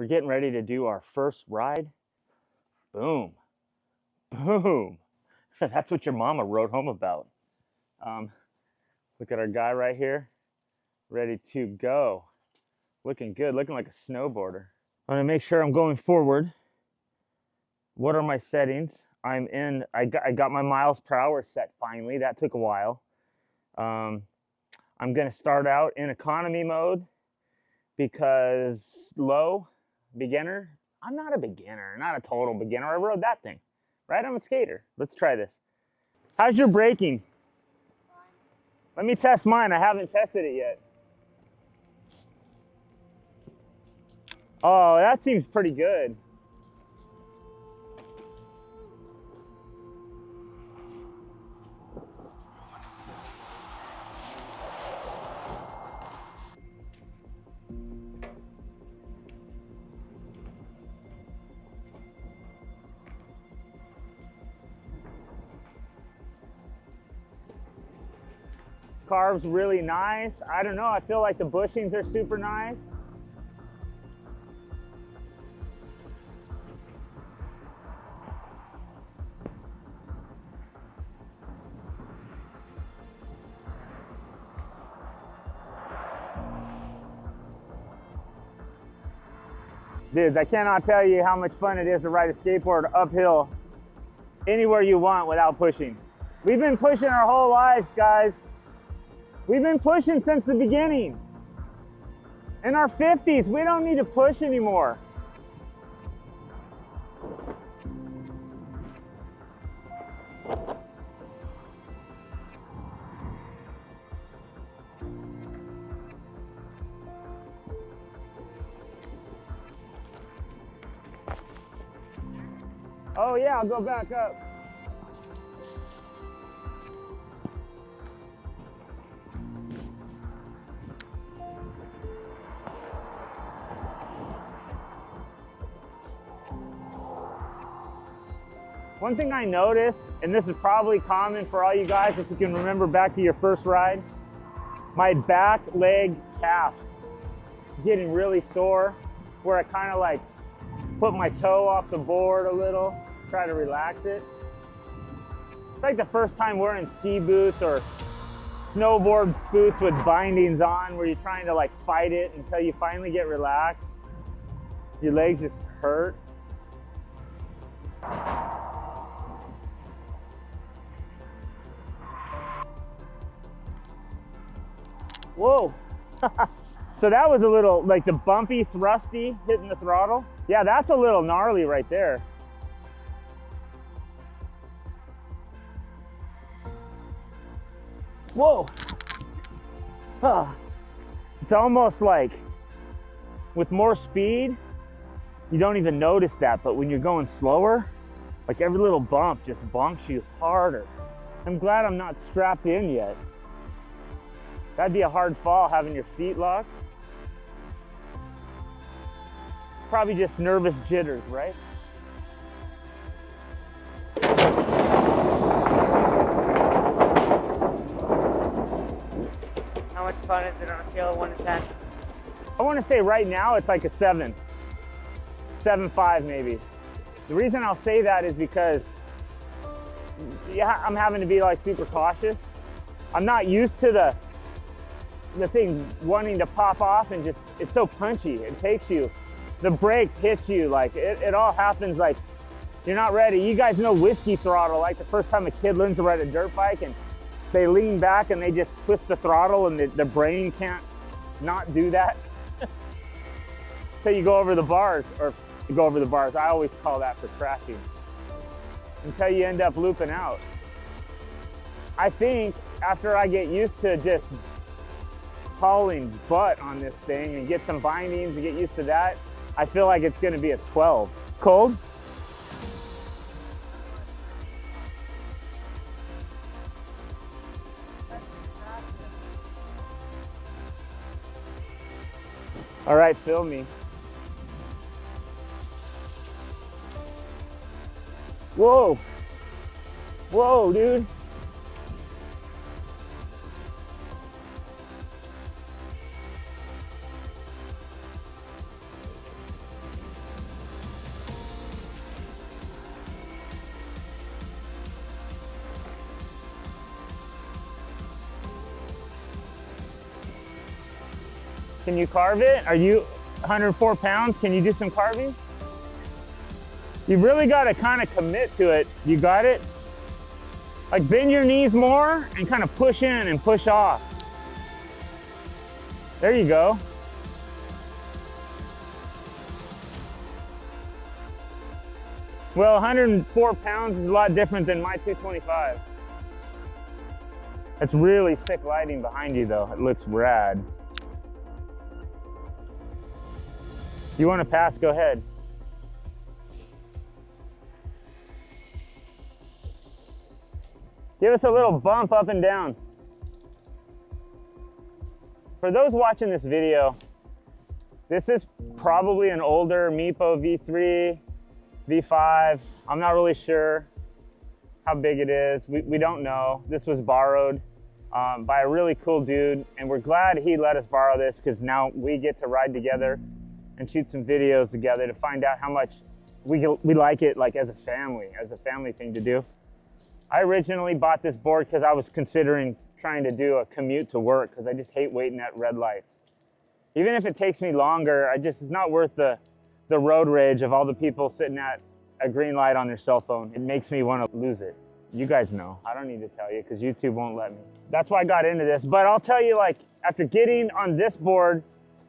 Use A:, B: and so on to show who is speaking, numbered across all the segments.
A: We're getting ready to do our first ride. Boom. Boom. That's what your mama wrote home about. Look at our guy right here. Ready to go. Looking good, looking like a snowboarder. I'm gonna make sure I'm going forward. What are my settings? I got my miles per hour set finally. That took a while. I'm gonna start out in economy mode because low, beginner. I'm not a beginner, not a total beginner. I rode that thing, right? I'm a skater. Let's try this. How's your braking? Fine. Let me test mine. I haven't tested it yet. Oh, that seems pretty good. Carve's really nice. I don't know, I feel like the bushings are super nice. Dudes, I cannot tell you how much fun it is to ride a skateboard uphill anywhere you want without pushing. We've been pushing our whole lives, guys. We've been pushing since the beginning. In our 50s, we don't need to push anymore. Oh yeah, I'll go back up. One thing I noticed, and this is probably common for all you guys if you can remember back to your first ride, my back leg calf getting really sore, where I kind of like put my toe off the board a little, try to relax it. It's like the first time wearing ski boots or snowboard boots with bindings on, where you're trying to like fight it until you finally get relaxed. Your legs just hurt. Whoa. So that was a little, like the bumpy, thrusty, hitting the throttle. Yeah, that's a little gnarly right there. Whoa. It's almost like with more speed, you don't even notice that, but when you're going slower, like every little bump just bonks you harder. I'm glad I'm not strapped in yet. That'd be a hard fall having your feet locked. Probably just nervous jitters, right?
B: How much fun is it on a scale of 1 to 10?
A: I want to say right now it's like a 7. 7.5 maybe. The reason I'll say that is because I'm having to be like super cautious. I'm not used to the thing wanting to pop off, and just, it's so punchy. It takes you, the brakes hit you, like it all happens like you're not ready. You guys know whiskey throttle, like the first time a kid learns to ride a dirt bike and they lean back and they just twist the throttle and the brain can't not do that. So you go over the bars, or you go over the bars. I always call that for crashing. Until you end up looping out. I think after I get used to just hauling butt on this thing and get some bindings and get used to that, I feel like it's going to be a 12. Cold? All right, film me. Whoa. Whoa, dude. Can you carve it? Are you 104 pounds? Can you do some carving? You really got to kind of commit to it. You got it? Like bend your knees more and kind of push in and push off. There you go. Well, 104 pounds is a lot different than my 225. It's really sick lighting behind you though. It looks rad. You want to pass, go ahead. Give us a little bump up and down. For those watching this video, this is probably an older Meepo V3, V5. I'm not really sure how big it is. We don't know. This was borrowed by a really cool dude, and we're glad he let us borrow this because now we get to ride together and shoot some videos together to find out how much we like it, like as a family thing to do. I originally bought this board because I was considering trying to do a commute to work because I just hate waiting at red lights. Even if it takes me longer, it's not worth the road rage of all the people sitting at a green light on their cell phone. It makes me want to lose it. You guys know, I don't need to tell you because YouTube won't let me. That's why I got into this. But I'll tell you, like, after getting on this board,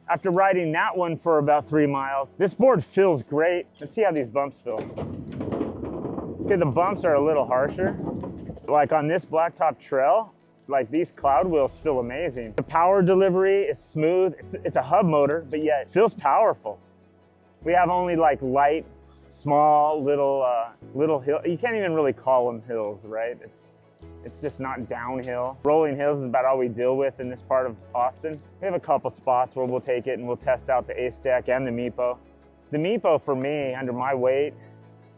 A: after riding that one for about 3 miles, this board feels great. Let's see how these bumps feel. Okay, the bumps are a little harsher. Like on this blacktop trail, like these cloud wheels feel amazing. The power delivery is smooth. It's a hub motor, but yet it feels powerful. We have only like light, small, little hill. You can't even really call them hills, right? It's just not downhill. Rolling hills is about all we deal with in this part of Austin. We have a couple spots where we'll take it and we'll test out the Acedeck and the Meepo. The Meepo for me, under my weight,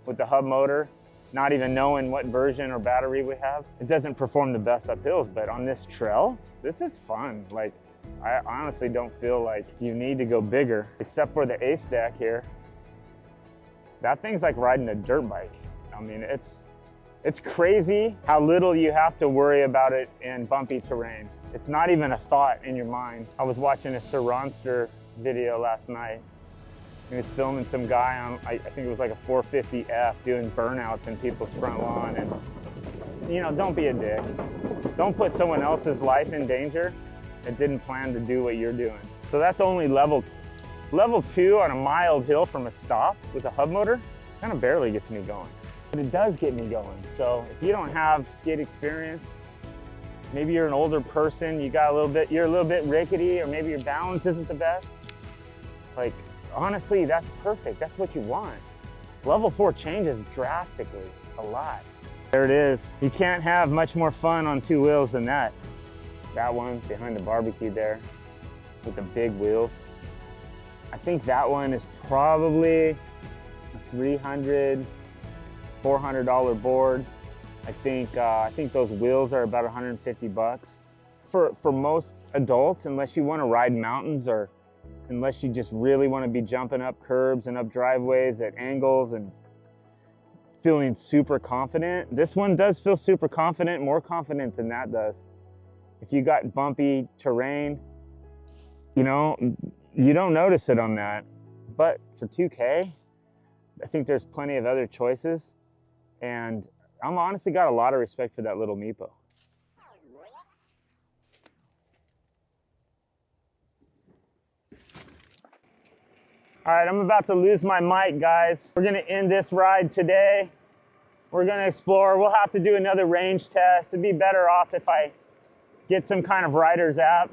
A: with the hub motor, not even knowing what version or battery we have, it doesn't perform the best up hills, but on this trail, this is fun. Like, I honestly don't feel like you need to go bigger, except for the Acedeck here. That thing's like riding a dirt bike. I mean, it's crazy how little you have to worry about it in bumpy terrain. It's not even a thought in your mind. I was watching a Sir Ronster video last night. He was filming some guy on, I think it was like a 450F doing burnouts in people's front lawn. And, you know, don't be a dick. Don't put someone else's life in danger that didn't plan to do what you're doing. So that's only level 2 on a mild hill from a stop with a hub motor. Kind of barely gets me going. But it does get me going. So if you don't have skate experience, maybe you're an older person, you're a little bit rickety, or maybe your balance isn't the best. Like, honestly, that's perfect. That's what you want. Level 4 changes drastically, a lot. There it is. You can't have much more fun on 2 wheels than that. That one behind the barbecue there with the big wheels. I think that one is probably a $300, $400 board. I think those wheels are about 150 bucks. For most adults, unless you want to ride mountains or unless you just really want to be jumping up curbs and up driveways at angles and feeling super confident. This one does feel super confident, more confident than that does. If you got bumpy terrain, you know, you don't notice it on that. But for 2K, I think there's plenty of other choices. And I'm honestly got a lot of respect for that little Meepo. All right, I'm about to lose my mic, guys. We're gonna end this ride today. We're gonna explore. We'll have to do another range test. It'd be better off if I get some kind of rider's app.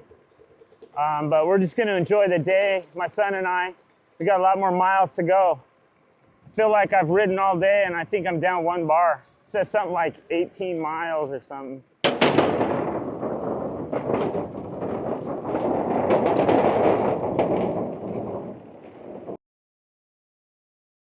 A: But we're just gonna enjoy the day, my son and I. We got a lot more miles to go. I feel like I've ridden all day and I think I'm down 1 bar. It says something like 18 miles or something.